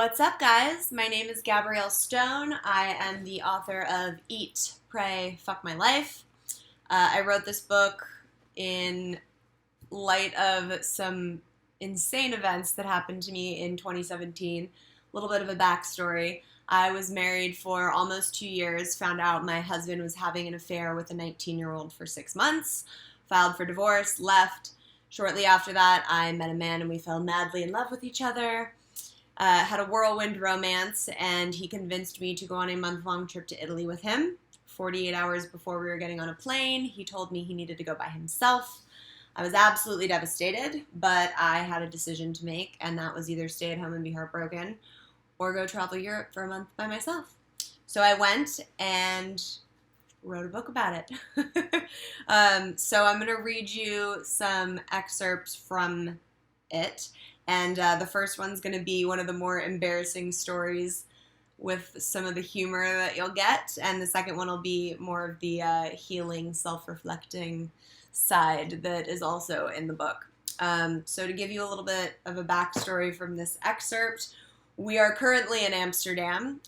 What's up, guys? My name is Gabrielle Stone. I am the author of Eat, Pray, Fuck My Life. I wrote this book in light of some insane events that happened to me in 2017. A little bit of a backstory. I was married for almost 2 years, found out my husband was having an affair with a 19-year-old for 6 months, filed for divorce, left. Shortly after that, I met a man and we fell madly in love with each other. Had a whirlwind romance, and he convinced me to go on a month-long trip to Italy with him. 48 hours before we were getting on a plane, he told me he needed to go by himself. I was absolutely devastated, but I had a decision to make, and that was either stay at home and be heartbroken or go travel Europe for a month by myself. So I went and wrote a book about it. So I'm going to read you some excerpts from it. And the first one's going to be one of the more embarrassing stories with some of the humor that you'll get. And the second one will be more of the healing, self-reflecting side that is also in the book. So to give you a little bit of a backstory from this excerpt, we are currently in Amsterdam.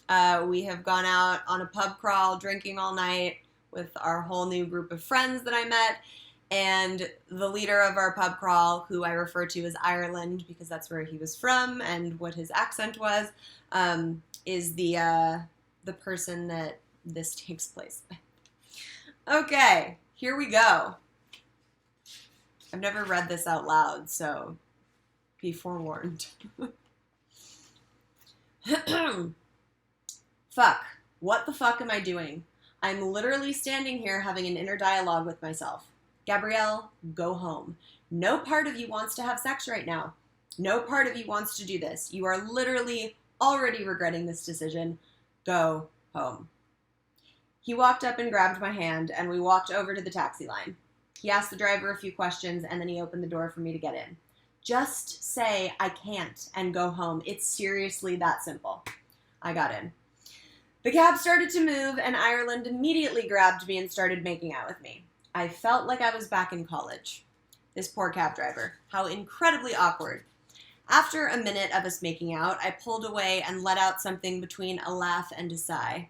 We have gone out on a pub crawl, drinking all night with our whole new group of friends that I met. And the leader of our pub crawl, who I refer to as Ireland because that's where he was from and what his accent was, is the person that this takes place with. Okay, here we go. I've never read this out loud, so be forewarned. Fuck. What the fuck am I doing? I'm literally standing here having an inner dialogue with myself. Gabrielle, go home. No part of you wants to have sex right now. No part of you wants to do this. You are literally already regretting this decision. Go home. He walked up and grabbed my hand, and we walked over to the taxi line. He asked the driver a few questions, and then he opened the door for me to get in. Just say I can't and go home. It's seriously that simple. I got in. The cab started to move, and Ireland immediately grabbed me and started making out with me. I felt like I was back in college. This poor cab driver. How incredibly awkward. After a minute of us making out, I pulled away and let out something between a laugh and a sigh.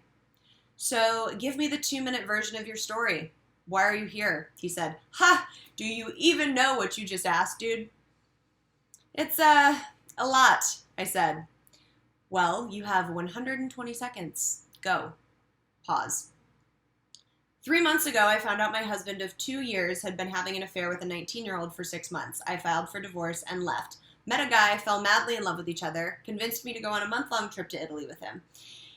So, give me the 2-minute version of your story. Why are you here? He said. Ha! Do you even know what you just asked, dude? It's, a lot, I said. Well, you have 120 seconds. Go. Pause. 3 months ago, I found out my husband of 2 years had been having an affair with a 19-year-old for 6 months. I filed for divorce and left. Met a guy, fell madly in love with each other, convinced me to go on a month-long trip to Italy with him.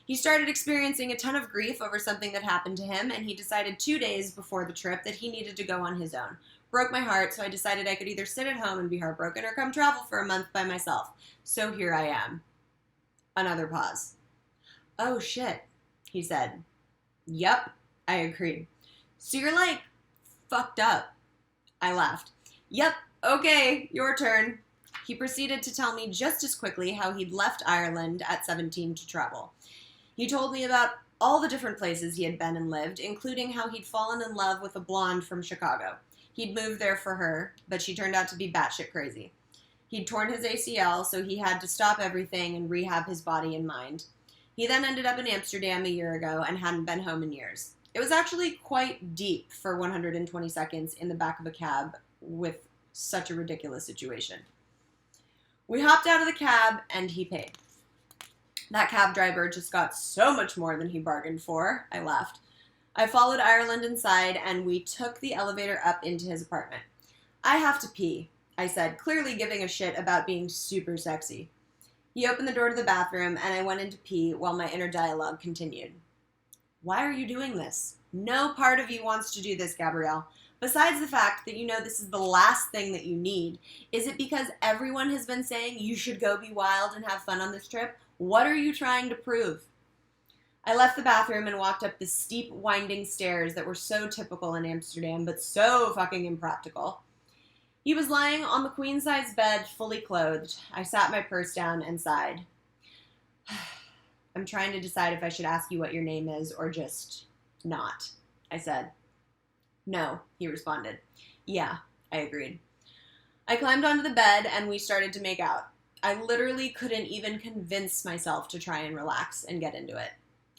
He started experiencing a ton of grief over something that happened to him, and he decided 2 days before the trip that he needed to go on his own. Broke my heart, so I decided I could either sit at home and be heartbroken or come travel for a month by myself. So here I am. Another pause. Oh, shit, he said. Yep. I agreed. So you're like, fucked up. I laughed. Yep, okay, your turn. He proceeded to tell me just as quickly how he'd left Ireland at 17 to travel. He told me about all the different places he had been and lived, including how he'd fallen in love with a blonde from Chicago. He'd moved there for her, but she turned out to be batshit crazy. He'd torn his ACL, so he had to stop everything and rehab his body and mind. He then ended up in Amsterdam a year ago and hadn't been home in years. It was actually quite deep for 120 seconds in the back of a cab with such a ridiculous situation. We hopped out of the cab and he paid. That cab driver just got so much more than he bargained for. I laughed. I followed Ireland inside and we took the elevator up into his apartment. I have to pee, I said, clearly giving a shit about being super sexy. He opened the door to the bathroom and I went in to pee while my inner dialogue continued. Why are you doing this? No part of you wants to do this, Gabrielle. Besides the fact that you know this is the last thing that you need, is it because everyone has been saying you should go be wild and have fun on this trip? What are you trying to prove? I left the bathroom and walked up the steep, winding stairs that were so typical in Amsterdam, but so fucking impractical. He was lying on the queen-size bed, fully clothed. I sat my purse down and sighed. I'm trying to decide if I should ask you what your name is or just not, I said. No, he responded. Yeah, I agreed. I climbed onto the bed and we started to make out. I literally couldn't even convince myself to try and relax and get into it.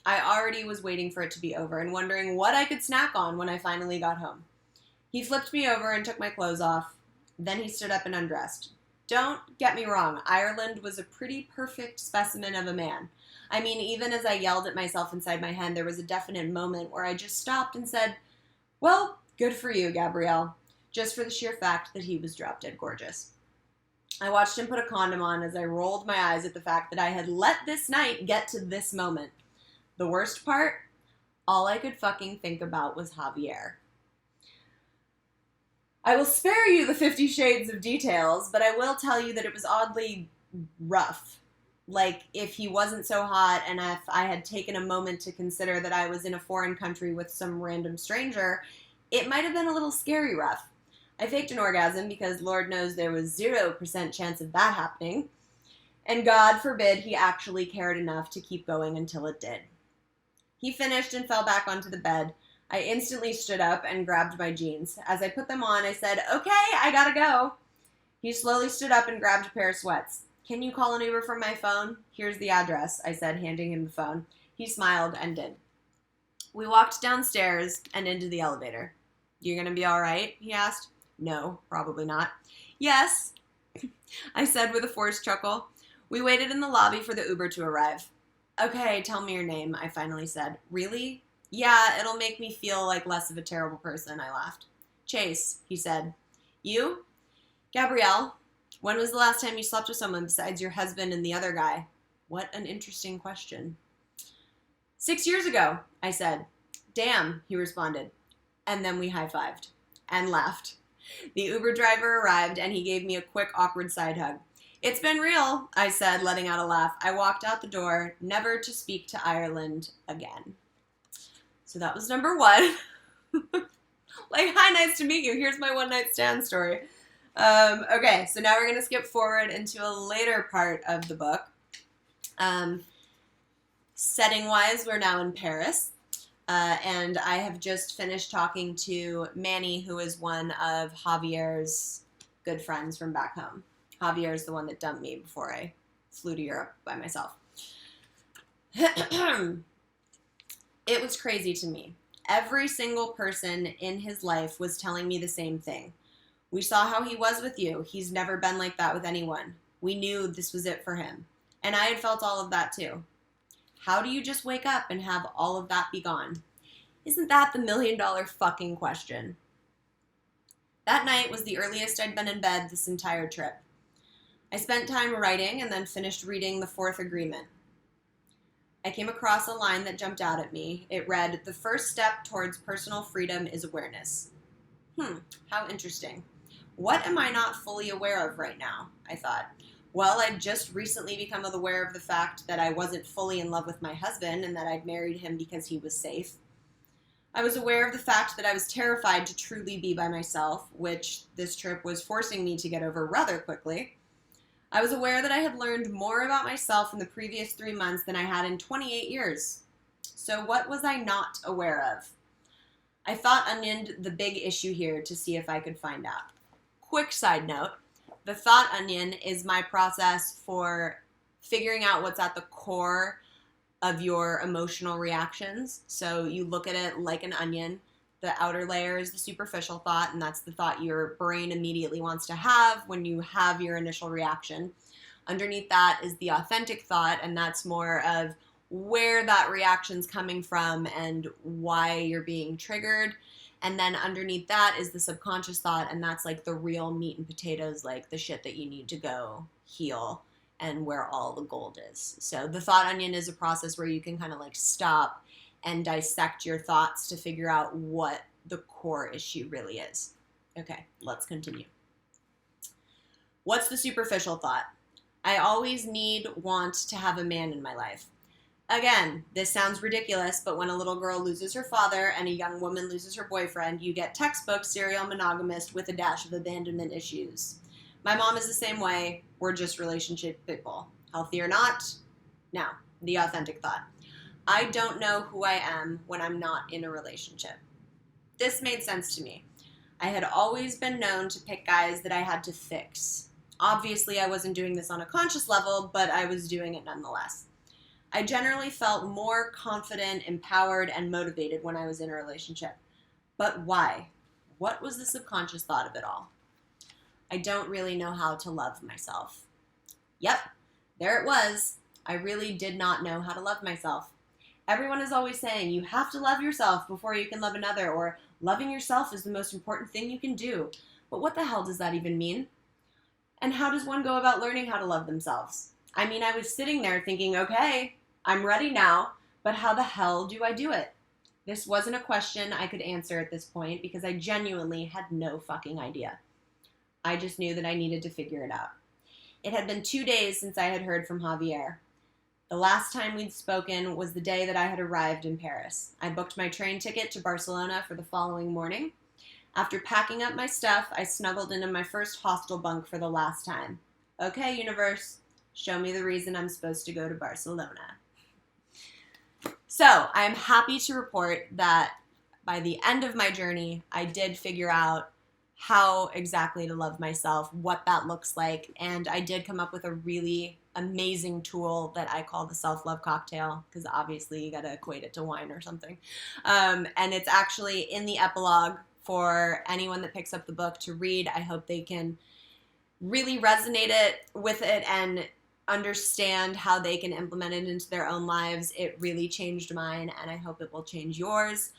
I already was waiting for it to be over and wondering what I could snack on when I finally got home. He flipped me over and took my clothes off. Then he stood up and undressed. Don't get me wrong, Ireland was a pretty perfect specimen of a man. I mean, even as I yelled at myself inside my head, there was a definite moment where I just stopped and said, well, good for you, Gabrielle, just for the sheer fact that he was drop-dead gorgeous. I watched him put a condom on as I rolled my eyes at the fact that I had let this night get to this moment. The worst part? All I could fucking think about was Javier. I will spare you the 50 shades of details, but I will tell you that it was oddly rough. Like, if he wasn't so hot and if I had taken a moment to consider that I was in a foreign country with some random stranger, it might have been a little scary rough. I faked an orgasm because Lord knows there was 0% chance of that happening. And God forbid he actually cared enough to keep going until it did. He finished and fell back onto the bed. I instantly stood up and grabbed my jeans. As I put them on, I said, okay, I gotta go. He slowly stood up and grabbed a pair of sweats. Can you call an Uber from my phone? Here's the address, I said, handing him the phone. He smiled and did. We walked downstairs and into the elevator. You gonna be all right? He asked. No, probably not. Yes, I said with a forced chuckle. We waited in the lobby for the Uber to arrive. Okay, tell me your name, I finally said. Really? Yeah, it'll make me feel like less of a terrible person, I laughed. Chase, he said. You? Gabrielle. When was the last time you slept with someone besides your husband and the other guy? What an interesting question. 6 years ago, I said. Damn, he responded. And then we high-fived and laughed. The Uber driver arrived and he gave me a quick, awkward side hug. It's been real, I said, letting out a laugh. I walked out the door, never to speak to Ireland again. So that was number one. Like, hi, nice to meet you. Here's my one-night stand story. Okay, so now we're going to skip forward into a later part of the book. Setting-wise, we're now in Paris. And I have just finished talking to Manny, who is one of Javier's good friends from back home. Javier is the one that dumped me before I flew to Europe by myself. It was crazy to me. Every single person in his life was telling me the same thing. We saw how he was with you. He's never been like that with anyone. We knew this was it for him. And I had felt all of that too. How do you just wake up and have all of that be gone? Isn't that the million-dollar fucking question? That night was the earliest I'd been in bed this entire trip. I spent time writing and then finished reading The Fourth Agreement. I came across a line that jumped out at me. It read, "The first step towards personal freedom is awareness." How interesting. What am I not fully aware of right now? I thought. Well, I'd just recently become aware of the fact that I wasn't fully in love with my husband and that I'd married him because he was safe. I was aware of the fact that I was terrified to truly be by myself, which this trip was forcing me to get over rather quickly. I was aware that I had learned more about myself in the previous 3 months than I had in 28 years. So what was I not aware of? I thought onioned the big issue here to see if I could find out. Quick side note, the thought onion is my process for figuring out what's at the core of your emotional reactions. So you look at it like an onion. The outer layer is the superficial thought, and that's the thought your brain immediately wants to have when you have your initial reaction. Underneath that is the authentic thought, and that's more of where that reaction's coming from and why you're being triggered. And then underneath that is the subconscious thought, and that's like the real meat and potatoes, like the shit that you need to go heal and where all the gold is. So the thought onion is a process where you can kind of like stop and dissect your thoughts to figure out what the core issue really is. Okay, let's continue. What's the superficial thought? I always want to have a man in my life. Again, this sounds ridiculous, but when a little girl loses her father and a young woman loses her boyfriend, you get textbook serial monogamist with a dash of abandonment issues. My mom is the same way. We're just relationship people. Healthy or not? Now, the authentic thought. I don't know who I am when I'm not in a relationship. This made sense to me. I had always been known to pick guys that I had to fix. Obviously, I wasn't doing this on a conscious level, but I was doing it nonetheless. I generally felt more confident, empowered, and motivated when I was in a relationship. But why? What was the subconscious thought of it all? I don't really know how to love myself. Yep, there it was. I really did not know how to love myself. Everyone is always saying you have to love yourself before you can love another, or loving yourself is the most important thing you can do. But what the hell does that even mean? And how does one go about learning how to love themselves? I mean, I was sitting there thinking, okay, I'm ready now, but how the hell do I do it? This wasn't a question I could answer at this point because I genuinely had no fucking idea. I just knew that I needed to figure it out. It had been 2 days since I had heard from Javier. The last time we'd spoken was the day that I had arrived in Paris. I booked my train ticket to Barcelona for the following morning. After packing up my stuff, I snuggled into my first hostel bunk for the last time. Okay, universe, show me the reason I'm supposed to go to Barcelona. So, I am happy to report that by the end of my journey, I did figure out how exactly to love myself, what that looks like, and I did come up with a really amazing tool that I call the self-love cocktail, because obviously you got to equate it to wine or something. And it's actually in the epilogue for anyone that picks up the book to read. I hope they can really resonate with it and understand how they can implement it into their own lives. It really changed mine, and I hope it will change yours.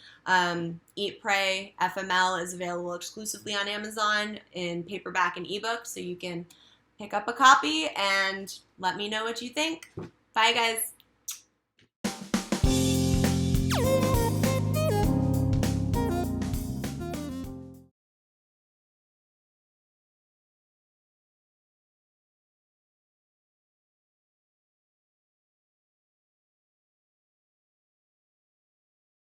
Eat, Pray, FML is available exclusively on Amazon in paperback and ebook, so you can pick up a copy and let me know what you think. Bye, guys.